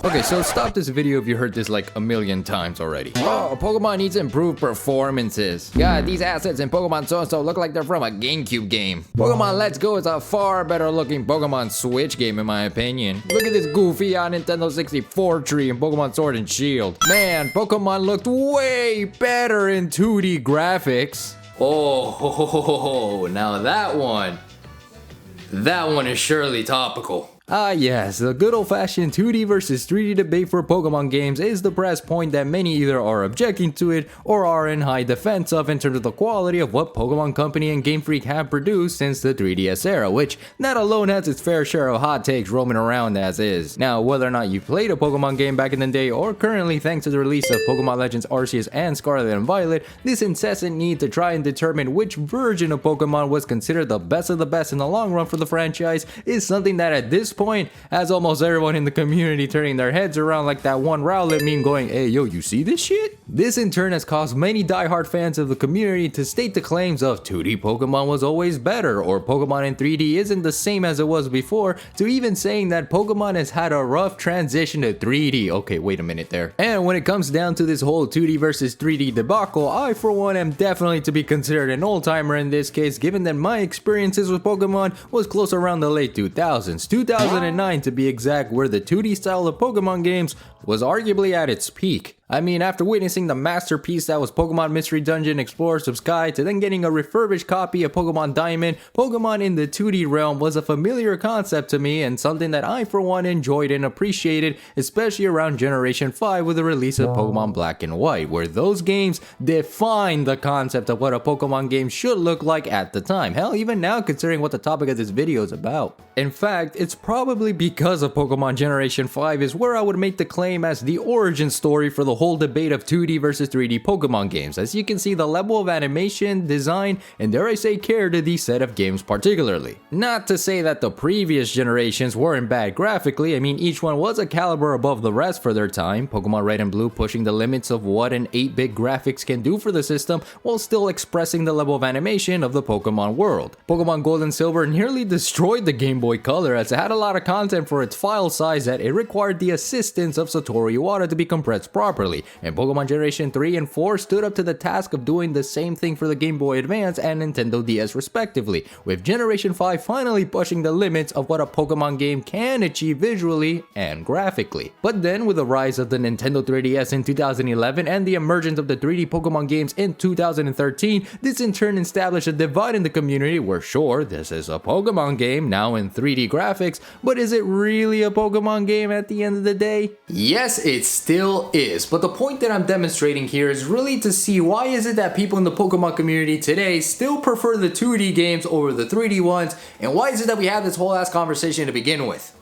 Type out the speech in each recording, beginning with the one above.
Okay, so stop this video if you heard this like a million times already. Oh, Pokemon needs improved performances. God, these assets in Pokemon So-So look like they're from a GameCube game. Pokemon Let's Go is a far better looking Pokemon Switch game in my opinion. Look at this goofy on Nintendo 64 tree in Pokemon Sword and Shield. Man, Pokemon looked way better in 2D graphics. Oh, now that one is surely topical. Ah yes, the good old-fashioned 2D versus 3D debate for Pokemon games is the press point that many either are objecting to it or are in high defense of in terms of the quality of what Pokemon Company and Game Freak have produced since the 3DS era, which that alone has its fair share of hot takes roaming around as is. Now, whether or not you played a Pokemon game back in the day or currently thanks to the release of Pokemon Legends Arceus and Scarlet and Violet, this incessant need to try and determine which version of Pokemon was considered the best of the best in the long run for the franchise is something that at this point has almost everyone in the community turning their heads around like that one Rowlet meme going, hey yo, you see this shit? This in turn has caused many diehard fans of the community to state the claims of 2D Pokemon was always better or Pokemon in 3D isn't the same as it was before, to even saying that Pokemon has had a rough transition to 3D. Okay, wait a minute there. And when it comes down to this whole 2D versus 3D debacle, I for one am definitely to be considered an old-timer in this case, given that my experiences with Pokemon was close around the late 2000s, 2009 to be exact, where the 2D style of Pokemon games was arguably at its peak. I mean, after witnessing the masterpiece that was Pokemon Mystery Dungeon Explorers of Sky to then getting a refurbished copy of Pokemon Diamond, Pokemon in the 2D realm was a familiar concept to me and something that I for one enjoyed and appreciated, especially around Generation 5 with the release of Pokemon Black and White, where those games defined the concept of what a Pokemon game should look like at the time. Hell, even now considering what the topic of this video is about. In fact, it's probably because of Pokemon Generation 5 is where I would make the claim as the origin story for the whole debate of 2D versus 3D Pokemon games. As you can see, the level of animation, design, and dare I say care to these set of games particularly. Not to say that the previous generations weren't bad graphically, I mean each one was a caliber above the rest for their time, Pokemon Red and Blue pushing the limits of what an 8-bit graphics can do for the system while still expressing the level of animation of the Pokemon world. Pokemon Gold and Silver nearly destroyed the Game Boy Color as it had a lot of content for its file size that it required the assistance of Satoru Iwata to be compressed properly. And Pokemon Generation 3 and 4 stood up to the task of doing the same thing for the Game Boy Advance and Nintendo DS respectively, with Generation 5 finally pushing the limits of what a Pokemon game can achieve visually and graphically. But then with the rise of the Nintendo 3DS in 2011 and the emergence of the 3D Pokemon games in 2013, this in turn established a divide in the community where sure, this is a Pokemon game now in 3D graphics, but is it really a Pokemon game at the end of the day? Yes, it still is, but the point that I'm demonstrating here is really to see why is it that people in the Pokemon community today still prefer the 2D games over the 3D ones, and why is it that we have this whole ass conversation to begin with?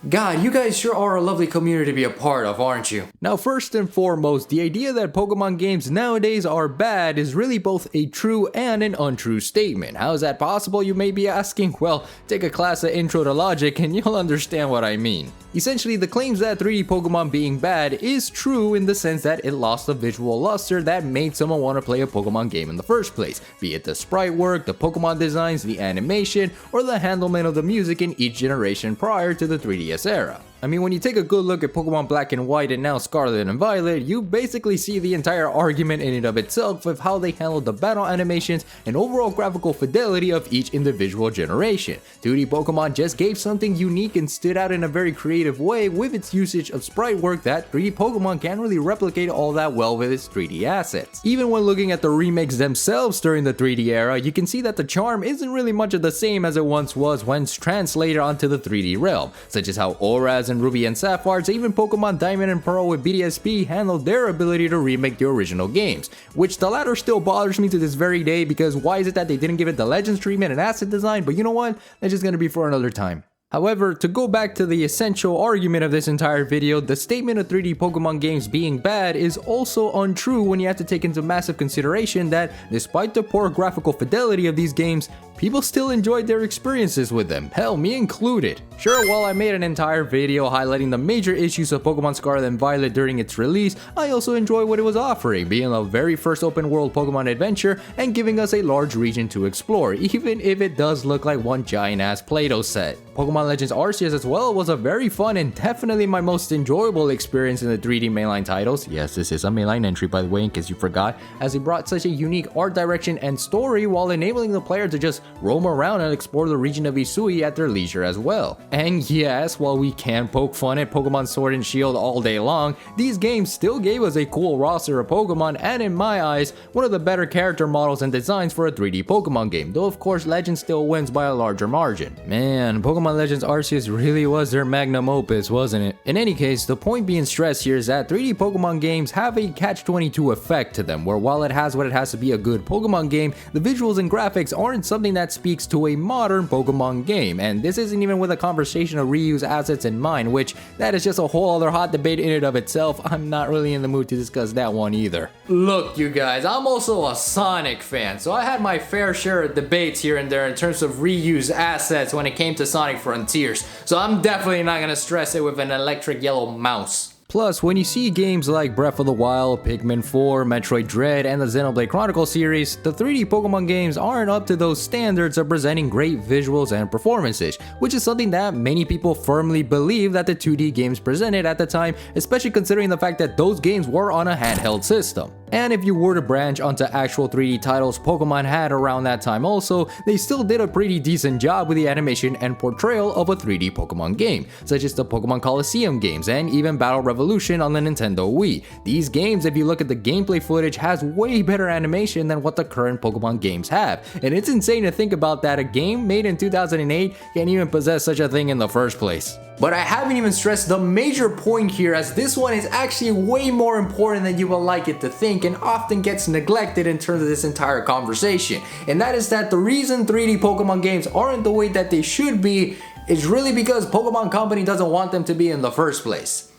God, you guys sure are a lovely community to be a part of, aren't you? Now, first and foremost, the idea that Pokemon games nowadays are bad is really both a true and an untrue statement. How is that possible, you may be asking? Well, take a class of Intro to Logic and you'll understand what I mean. Essentially, the claims that 3D Pokemon being bad is true in the sense that it lost the visual luster that made someone want to play a Pokemon game in the first place, be it the sprite work, the Pokemon designs, the animation, or the handlement of the music in each generation prior to the 3DS era. I mean, when you take a good look at Pokemon Black and White and now Scarlet and Violet, you basically see the entire argument in and of itself with how they handled the battle animations and overall graphical fidelity of each individual generation. 2D Pokemon just gave something unique and stood out in a very creative way with its usage of sprite work that 3D Pokemon can't really replicate all that well with its 3D assets. Even when looking at the remakes themselves during the 3D era, you can see that the charm isn't really much of the same as it once was when translated onto the 3D realm, such as how Auras and Ruby and Sapphire, even Pokemon Diamond and Pearl with BDSP handled their ability to remake the original games, which the latter still bothers me to this very day because why is it that they didn't give it the Legends treatment and asset design, but you know what, that's just gonna be for another time. However, to go back to the essential argument of this entire video, the statement of 3D Pokemon games being bad is also untrue when you have to take into massive consideration that despite the poor graphical fidelity of these games, people still enjoyed their experiences with them, hell, me included. Sure, while I made an entire video highlighting the major issues of Pokemon Scarlet and Violet during its release, I also enjoyed what it was offering, being the very first open world Pokemon adventure and giving us a large region to explore, even if it does look like one giant ass Play-Doh set. Pokemon Pokemon Legends Arceus as well was a very fun and definitely my most enjoyable experience in the 3D mainline titles. Yes, this is a mainline entry by the way, in case you forgot, as it brought such a unique art direction and story while enabling the player to just roam around and explore the region of Isui at their leisure as well. And yes, while we can poke fun at Pokemon Sword and Shield all day long, these games still gave us a cool roster of Pokemon and in my eyes, one of the better character models and designs for a 3D Pokemon game, though of course Legends still wins by a larger margin. Man, Pokemon Legends Arceus really was their magnum opus, wasn't it? In any case, the point being stressed here is that 3D Pokemon games have a catch-22 effect to them, where while it has what it has to be a good Pokemon game, the visuals and graphics aren't something that speaks to a modern Pokemon game, and this isn't even with a conversation of reuse assets in mind, which that is just a whole other hot debate in and of itself. I'm not really in the mood to discuss that one either. Look, you guys, I'm also a Sonic fan, so I had my fair share of debates here and there in terms of reuse assets when it came to Sonic Frontiers, so I'm definitely not gonna stress it with an electric yellow mouse. Plus, when you see games like Breath of the Wild, Pikmin 4, Metroid Dread, and the Xenoblade Chronicles series, the 3D Pokemon games aren't up to those standards of presenting great visuals and performances, which is something that many people firmly believe that the 2D games presented at the time, especially considering the fact that those games were on a handheld system. And if you were to branch onto actual 3D titles Pokemon had around that time also, they still did a pretty decent job with the animation and portrayal of a 3D Pokemon game, such as the Pokemon Coliseum games and even Battle Revolution on the Nintendo Wii. These games, if you look at the gameplay footage, has way better animation than what the current Pokemon games have. And it's insane to think about that a game made in 2008 can't even possess such a thing in the first place. But I haven't even stressed the major point here, as this one is actually way more important than you will like it to think and often gets neglected in terms of this entire conversation. And that is that the reason 3D Pokemon games aren't the way that they should be is really because Pokemon Company doesn't want them to be in the first place.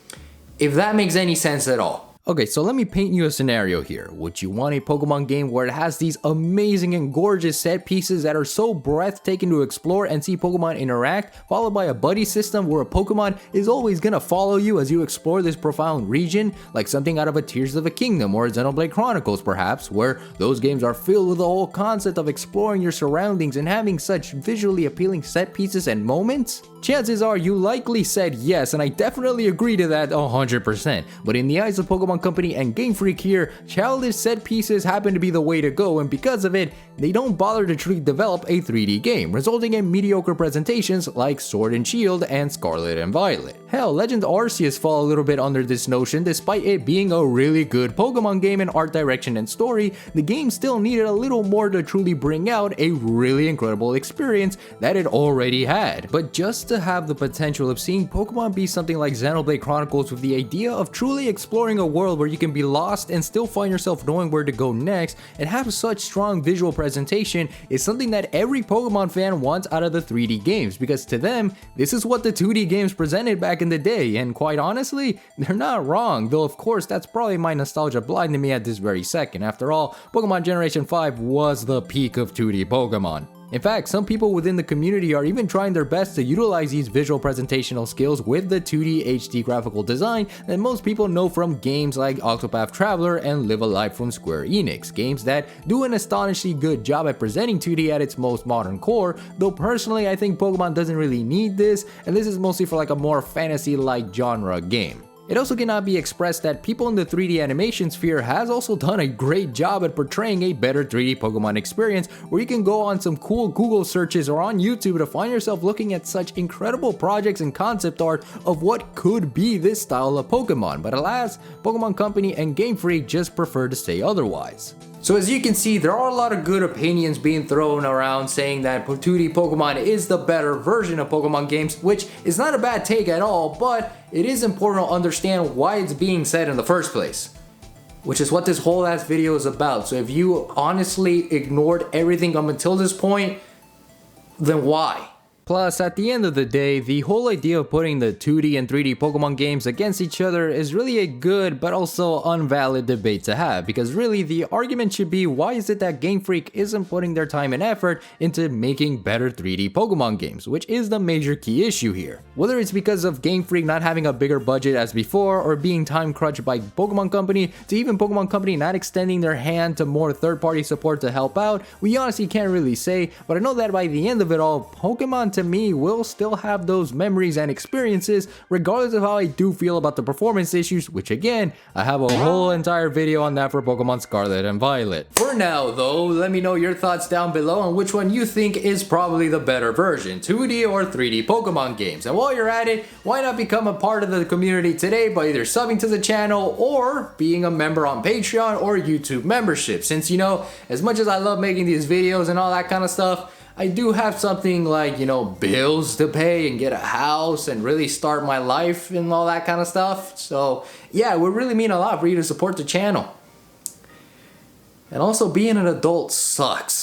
If that makes any sense at all. Okay, so let me paint you a scenario here. Would you want a Pokemon game where it has these amazing and gorgeous set pieces that are so breathtaking to explore and see Pokemon interact, followed by a buddy system where a Pokemon is always gonna follow you as you explore this profound region, like something out of a Tears of a Kingdom or Xenoblade Chronicles perhaps, where those games are filled with the whole concept of exploring your surroundings and having such visually appealing set pieces and moments? Chances are you likely said yes, and I definitely agree to that 100%. But in the eyes of Pokemon Company and Game Freak here, childish set pieces happen to be the way to go, and because of it, they don't bother to truly develop a 3D game, resulting in mediocre presentations like Sword and Shield and Scarlet and Violet. Hell, Legend Arceus fall a little bit under this notion. Despite it being a really good Pokemon game in art direction and story, the game still needed a little more to truly bring out a really incredible experience that it already had. But just to have the potential of seeing Pokemon be something like Xenoblade Chronicles with the idea of truly exploring a world where you can be lost and still find yourself knowing where to go next and have such strong visual presentation is something that every Pokemon fan wants out of the 3D games, because to them, this is what the 2D games presented back in the day, and quite honestly, they're not wrong, though of course that's probably my nostalgia blinding me at this very second. After all, Pokemon Generation 5 was the peak of 2D Pokemon. In fact, some people within the community are even trying their best to utilize these visual presentational skills with the 2D HD graphical design that most people know from games like Octopath Traveler and Live Alive from Square Enix, games that do an astonishingly good job at presenting 2D at its most modern core, though personally I think Pokemon doesn't really need this, and this is mostly for like a more fantasy-like genre game. It also cannot be expressed that people in the 3D animation sphere has also done a great job at portraying a better 3D Pokemon experience, where you can go on some cool Google searches or on YouTube to find yourself looking at such incredible projects and concept art of what could be this style of Pokemon, but alas, Pokemon Company and Game Freak just prefer to say otherwise. So as you can see, there are a lot of good opinions being thrown around saying that 2D Pokemon is the better version of Pokemon games, which is not a bad take at all, but it is important to understand why it's being said in the first place, which is what this whole ass video is about. So if you honestly ignored everything up until this point, then why? Plus, at the end of the day, the whole idea of putting the 2D and 3D Pokemon games against each other is really a good but also unvalid debate to have, because really the argument should be, why is it that Game Freak isn't putting their time and effort into making better 3D Pokemon games, which is the major key issue here. Whether it's because of Game Freak not having a bigger budget as before, or being time crunched by Pokemon Company, to even Pokemon Company not extending their hand to more third-party support to help out, we honestly can't really say, but I know that by the end of it all, Pokemon to me will still have those memories and experiences regardless of how I do feel about the performance issues, which again, I have a whole entire video on that for Pokemon Scarlet and Violet. For now though, let me know your thoughts down below on which one you think is probably the better version, 2D or 3D Pokemon games. And while you're at it, why not become a part of the community today by either subbing to the channel or being a member on Patreon or YouTube membership, since you know, as much as I love making these videos and all that kind of stuff, I do have something like, you know, bills to pay and get a house and really start my life and all that kind of stuff. So yeah, it would really mean a lot for you to support the channel. And also, being an adult sucks.